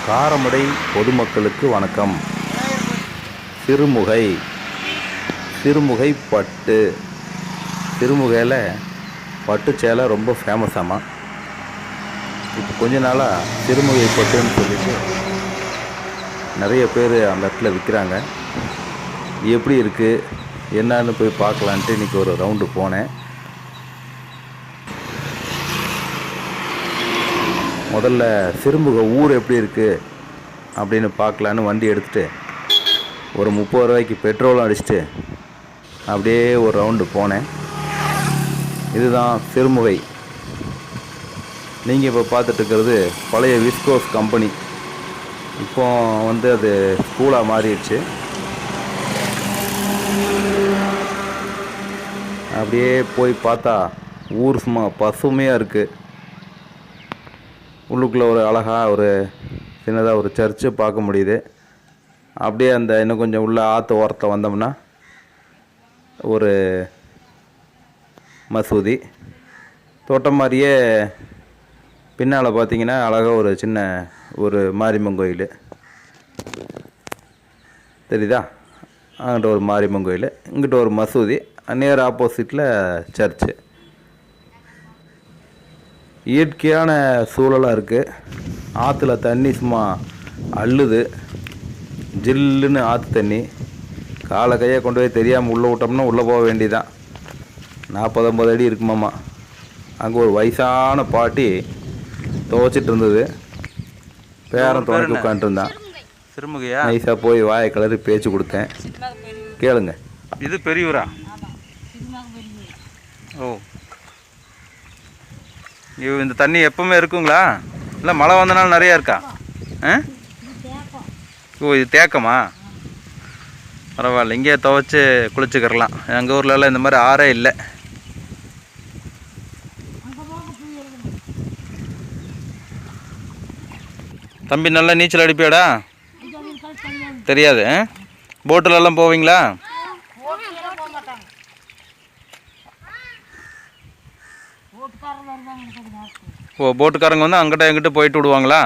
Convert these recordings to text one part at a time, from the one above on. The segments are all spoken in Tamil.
காரமடை பொதுமக்களுக்கு வணக்கம். சிறுமுகை சிறுமுகை பட்டு சிறுமுகையில் பட்டு சேலை ரொம்ப ஃபேமஸாமா. இப்போ கொஞ்ச நாளாக சிறுமுகை பட்டுன்னு சொல்லிட்டு நிறைய பேர் அந்த இடத்துல விற்கிறாங்க. எப்படி இருக்குது என்னன்னு போய் பார்க்கலான்ட்டு இன்றைக்கி ஒரு ரவுண்டு போனேன். முதல்ல சிறுமுகை ஊர் எப்படி இருக்குது அப்படின்னு பார்க்கலான்னு வண்டி எடுத்துகிட்டு ஒரு 30 ரூபாய்க்கு பெட்ரோலும் அடிச்சுட்டு அப்படியே ஒரு ரவுண்டு போனேன். இதுதான் சிறுமுகை. நீங்கள் இப்போ பார்த்துட்டு இருக்கிறது பழைய விஸ்கோஸ் கம்பெனி. இப்போ அது ஸ்கூலாக மாறிடுச்சு. அப்படியே போய் பார்த்தா ஊர் சும்மா பசுமையாக இருக்குது. உள்ளுக்குள்ளே ஒரு அழகாக ஒரு சின்னதாக ஒரு சர்ச்சு பார்க்க முடியுது. அப்படியே இன்னும் கொஞ்சம் உள்ள ஆற்று ஓரத்தில் வந்தோம்னா ஒரு மசூதி தோட்டம் மாதிரியே. பின்னால் பார்த்தீங்கன்னா அழகாக ஒரு சின்ன ஒரு மாரியம்மன் கோயில் தெரியுதா? அங்கிட்ட ஒரு மாரியம்மன் கோயில், இங்கிட்ட ஒரு மசூதி, நேர் ஆப்போசிட்டில் சர்ச்சு. இயற்கையான சூழலாக இருக்குது. ஆற்றுல தண்ணி சும்மா அள்ளுது. ஜில்லுன்னு ஆற்று தண்ணி. காலை கையை கொண்டு போய் தெரியாமல் உள்ளே விட்டோம்னா உள்ளே போக வேண்டியதான். 40-50 அடி இருக்குமாம்மா. அங்கே ஒரு வயசான பாட்டி துவைச்சிட்டு இருந்தது. பேரன் துணைக்கு உட்காந்துருந்தான். சிறுமுகையா? நைஸாக போய் வாயை கலரி பேச்சு கொடுத்தேன். கேளுங்க. இது பெரியவரா? ஓ, இந்த தண்ணி எப்பவுமே இருக்குங்களா இல்லை மழை வந்தனால நிறையா இருக்கா? ஓ, இது தேக்கமா? பரவாயில்ல, இங்கேயே துவைச்சி குளிச்சுக்கிறலாம். எங்கள் ஊர்லலாம் இந்த மாதிரி ஆறே இல்லை. தம்பி நல்லா நீச்சல் அடிப்பியாடா? தெரியாது. போட்டிலெல்லாம் போவீங்களா? ஓ, போட்டுக்காரங்க அங்கிட்ட எங்கிட்ட போயிட்டு விடுவாங்களா?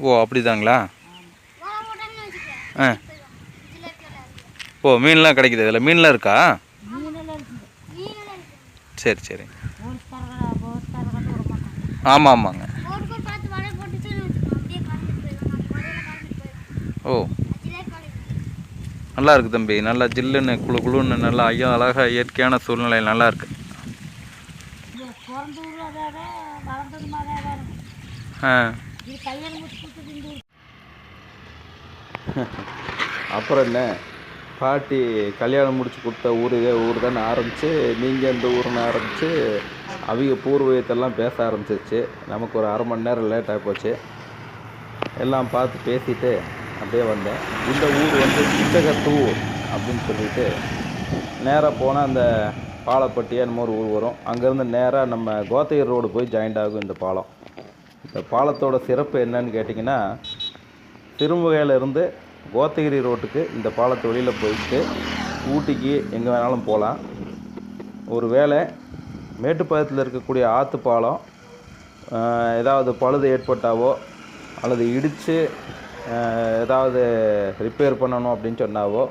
ஓ, அப்படிதாங்களா? ஓ, மீன்லாம் கிடைக்குது இதில்? மீன்லாம் இருக்கா? சரி சரி. ஆமாம் ஆமாங்க. ஓ, நல்லா இருக்குது தம்பி. நல்லா ஜில்லுன்னு குழு குழுன்னு நல்லா அழகாக இயற்கையான சூழ்நிலை நல்லா இருக்கு. அப்புறம் என்ன, பாட்டி கல்யாணம் முடிச்சு கொடுத்த ஊர் தானே ஆரம்பித்து, நீங்கள் இந்த ஊர்னு ஆரம்பித்து அவங்க பூர்வீகத்தெல்லாம் பேச ஆரம்பிச்சிருச்சு. நமக்கு ஒரு அரை மணி நேரம் லேட்டாக போச்சு. எல்லாம் பார்த்து பேசிட்டு அப்படியே வந்தேன். இந்த ஊர் கிச்சகத்தூர் அப்படின்னு சொல்லிட்டு நேராக போனால் அந்த பாலப்பட்டியா என்னமோ ஒரு ஊர் வரும். அங்கேருந்து நேராக நம்ம கோத்தகிரி ரோடு போய் ஜாயிண்ட் ஆகும் இந்த பாலம். இந்த பாலத்தோட சிறப்பு என்னன்னு கேட்டிங்கன்னா, சிறுமுகையிலேருந்து கோத்தகிரி ரோட்டுக்கு இந்த பாலத்து வழியில் போயிட்டு ஊட்டிக்கு எங்கே வேணாலும் போகலாம். ஒரு வேளை மேட்டுப்பாளையத்தில் இருக்கக்கூடிய ஆற்று பாலம் ஏதாவது பழுது ஏற்பட்டாவோ அல்லது இடித்து ஏதாவது ரிப்பேர் பண்ணணும் அப்படின்னு சொன்னாவோ,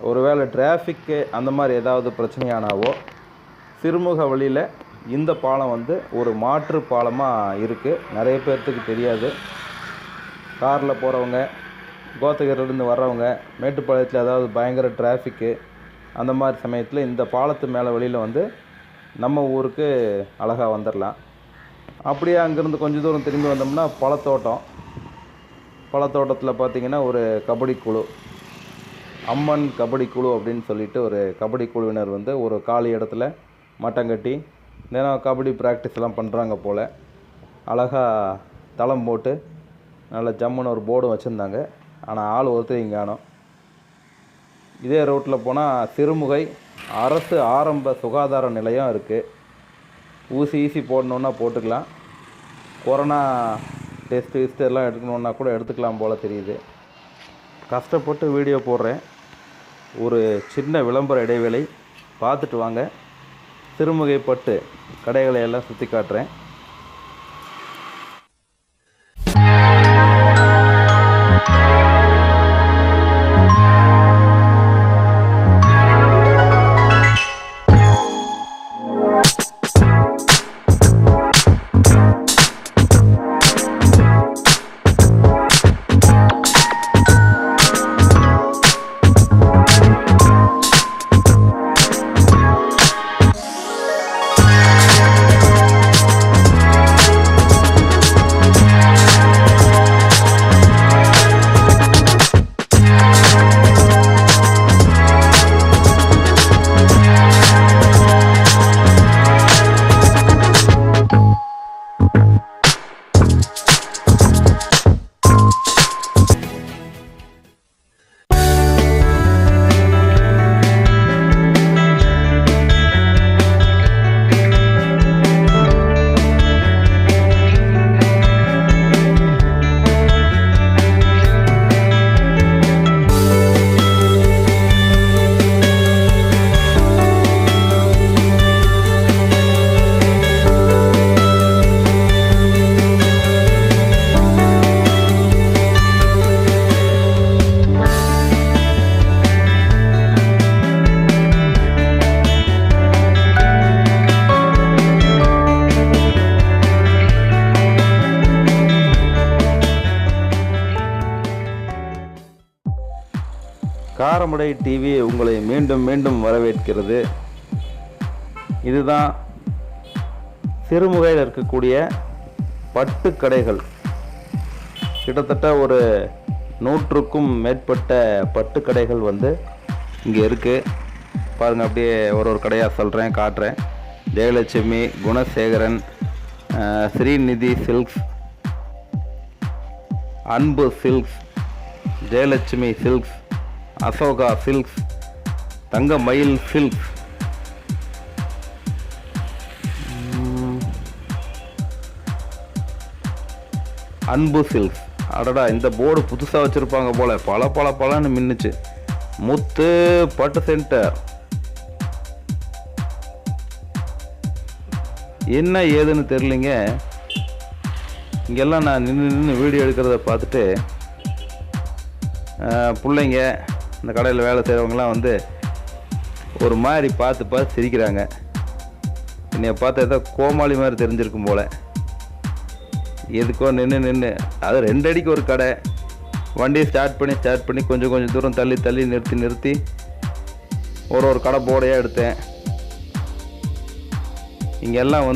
ஒருவேளை டிராஃபிக்கு அந்த மாதிரி ஏதாவது பிரச்சனையானாவோ, சிறுமுக வழியில் இந்த பாலம் ஒரு மாற்று பாலமாக இருக்குது. நிறைய பேர்த்துக்கு தெரியாது. காரில் போகிறவங்க, கோத்தகிரிலேருந்து வர்றவங்க, மேட்டுப்பாளையத்தில் ஏதாவது பயங்கர டிராஃபிக்கு அந்த மாதிரி சமயத்தில் இந்த பாலத்து மேலே வழியில் நம்ம ஊருக்கு அழகாக வந்துடலாம். அப்படியே அங்கேருந்து கொஞ்சம் தூரம் திரும்பி வந்தோம்னா பழத்தோட்டத்தில் பார்த்திங்கன்னா ஒரு கபடி குழு, அம்மன் கபடி குழு அப்படின்னு சொல்லிட்டு ஒரு கபடி குழுவினர் ஒரு காலி இடத்துல மட்டம் கட்டி தினம் கபடி ப்ராக்டிஸ்லாம் பண்ணுறாங்க போல். அழகாக தளம் போட்டு நல்ல ஜம்முன்னு ஒரு போர்டும் வச்சுருந்தாங்க. ஆனால் ஆள் ஒருத்தர் இங்கே காணோம். இதே ரோட்டில் போனால் சிறுமுகை அரசு ஆரம்ப சுகாதார நிலையம் இருக்குது. ஊசி போடணுன்னா போட்டுக்கலாம். கொரோனா டெஸ்ட்டு எல்லாம் எடுக்கணுன்னா கூட எடுத்துக்கலாம் போல் தெரியுது. கஷ்டப்பட்டு வீடியோ போடுறேன். ஒரு சின்ன விளம்பர இடைவேளை பார்த்துட்டு வாங்க. சிறுமுகை பட்டு கடைகளை எல்லாம் சுற்றி காட்டுறேன். காரமடை டிவி உங்களை மீண்டும் மீண்டும் வரவேற்கிறது. இதுதான் சிறுமுகையில் இருக்கக்கூடிய பட்டு கடைகள். கிட்டத்தட்ட ஒரு 100க்கும் மேற்பட்ட பட்டு கடைகள் இங்கே இருக்குது. பாருங்கள், அப்படியே ஒரு கடையாக சொல்கிறேன், காட்டுறேன். Jayalakshmi, Gunasekaran, Srinidhi silks, Anbu silks, Jayalakshmi silks, Ashoka silks, Thangamayil silks, Anbu silks. அடடா, இந்த போர்டு புதுசாக வச்சுருப்பாங்க போல். பலன்னு மின்னுச்சு. முத்து பட்டு சென்டர். என்ன ஏதுன்னு தெரியலிங்க. இங்கெல்லாம் நான் நின்று வீடியோ எடுக்கிறத பார்த்துட்டு பிள்ளைங்க, இந்த கடையில் வேலை செய்கிறவங்களாம் ஒரு மாதிரி பார்த்து சிரிக்கிறாங்க. என்னைய பார்த்து ஏதோ கோமாளி மாதிரி தெரிஞ்சிருக்கும் போல். எதுக்கோ நின்று அது 2 அடிக்கு ஒரு கடை. வண்டியை ஸ்டார்ட் பண்ணி கொஞ்சம் தூரம் தள்ளி நிறுத்தி ஒரு கடை போர்டையாக எடுத்தேன். இங்கெல்லாம்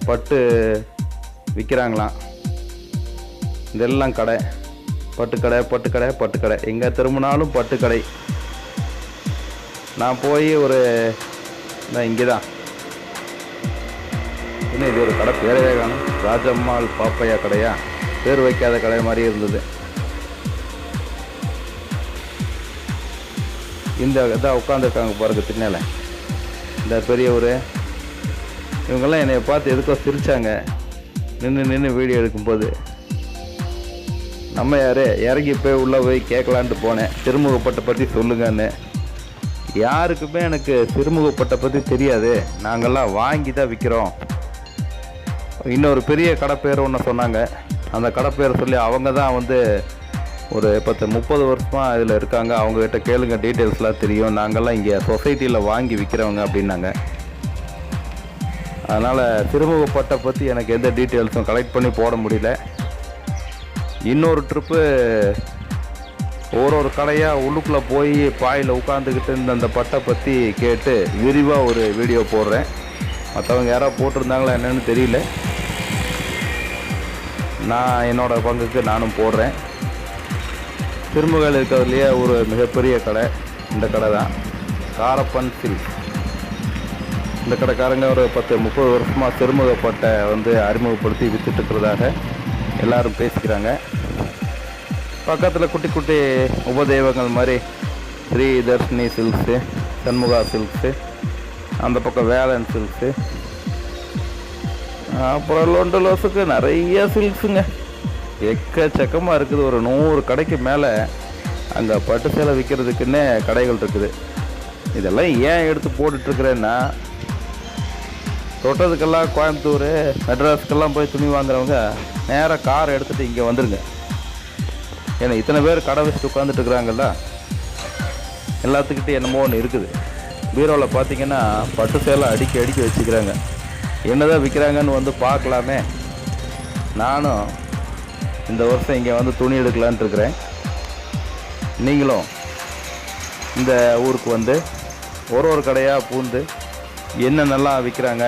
பட்டு விற்கிறாங்களாம். இதெல்லாம் கடை, பட்டு கடை. எங்கே திரும்பினாலும் பட்டு கடை. நான் போய் இங்கே தான் இன்னும் இது ஒரு கடை பேரவே காணும். ராஜம்மாள் பாப்பையா கடையா, பேர் வைக்காத கடை மாதிரி இருந்தது. இந்த இதான் உட்காந்துருக்காங்க பாருங்க பின்னால், இந்த பெரியவர். இவங்கெல்லாம் என்னை பார்த்து எதுக்கோ சிரித்தாங்க நின்று வீடியோ எடுக்கும்போது. நம்ம யார் இறங்கி போய் உள்ளே போய் கேட்கலான்ட்டு போனேன், சிறுமுகப்பட்டை பற்றி சொல்லுங்கன்னு. யாருக்குமே எனக்கு சிறுமுகப்பட்டை பற்றி தெரியாது. நாங்கள்லாம் வாங்கி தான் விற்கிறோம். இன்னொரு பெரிய கடை பேர் ஒன்று சொன்னாங்க. அந்த கடை பேர் சொல்லி அவங்க தான் ஒரு 30 வருஷமாக இதில் இருக்காங்க. அவங்கக்கிட்ட கேளுங்க, டீட்டெயில்ஸ்லாம் தெரியும். நாங்கள்லாம் இங்கே சொசைட்டியில் வாங்கி விற்கிறவங்க அப்படின்னாங்க. அதனால் சிறுமுகப்பட்டை பற்றி எனக்கு எந்த டீட்டெயில்ஸும் கலெக்ட் பண்ணி போட முடியல. இன்னொரு ட்ரிப்பு ஒரு கடையாக உள்ளுக்குள்ளே போய் பாயில் உட்காந்துக்கிட்டு அந்த பட்டை பற்றி கேட்டு விரிவாக ஒரு வீடியோ போடுறேன். மற்றவங்க யாராவது போட்டிருந்தாங்களா என்னன்னு தெரியல. நான் என்னோடய பங்குக்கு நானும் போடுறேன். சிறுமுகையில் இருக்கிறதுலையே ஒரு மிகப்பெரிய கடை இந்த கடை தான், காரப்பன் சில்க். இந்த கடைக்காரங்க ஒரு 30 வருஷமாக சிறுமுகப்பட்டை அறிமுகப்படுத்தி விற்றுட்டு இருக்கிறதாக எல்லோரும் பேசிக்கிறாங்க. பக்கத்தில் குட்டி உபதெய்வங்கள் மாதிரி ஸ்ரீதர்ஷினி சில்க்ஸு, சண்முகா சில்க்ஸு, அந்த பக்கம் வேலன் சில்க்ஸு, அப்புறம் லொண்டலோஸுக்கு நிறைய சில்க்ஸுங்க எக்கச்சக்கமாக இருக்குது. ஒரு 100 கடைக்கு மேலே அங்கே பட்டு சேலை விற்கிறதுக்குன்னே கடைகள் இருக்குது. இதெல்லாம் ஏன் எடுத்து போட்டுட்ருக்கிறேன்னா, தொட்டதுக்கெல்லாம் கோயம்புத்தூர் மெட்ராஸுக்கெல்லாம் போய் துணி வாங்குறவங்க நேராக கார் எடுத்துகிட்டு இங்கே வந்துடுங்க. ஏன்னா இத்தனை பேர் கடை வச்சுட்டு உட்காந்துட்டு இருக்கிறாங்கல்ல, எல்லாத்துக்கிட்டே என்னமோ ஒன்று இருக்குது. பீரோவில் பார்த்தீங்கன்னா பட்டு சேலை அடுக்கி வச்சுக்கிறாங்க. என்னதான் விற்கிறாங்கன்னு வந்து பார்க்கலாமே. நானும் இந்த வருஷம் இங்கே வந்து துணி எடுக்கலான்ட்டு இருக்கிறேன். நீங்களும் இந்த ஊருக்கு வந்து ஒரு கடையாக பூந்து என்னென்னலாம் விற்கிறாங்க,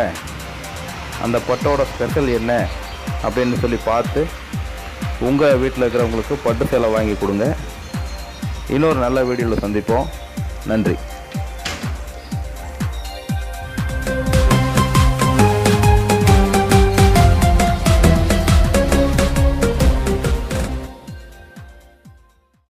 அந்த பட்டோட ஸ்பெஷல் என்ன அப்படின்னு சொல்லி பார்த்து உங்கள் வீட்டில் இருக்கிறவங்களுக்கு பட்டு சேலை வாங்கி கொடுங்க. இன்னொரு நல்ல வீடியோவில் சந்திப்போம். நன்றி.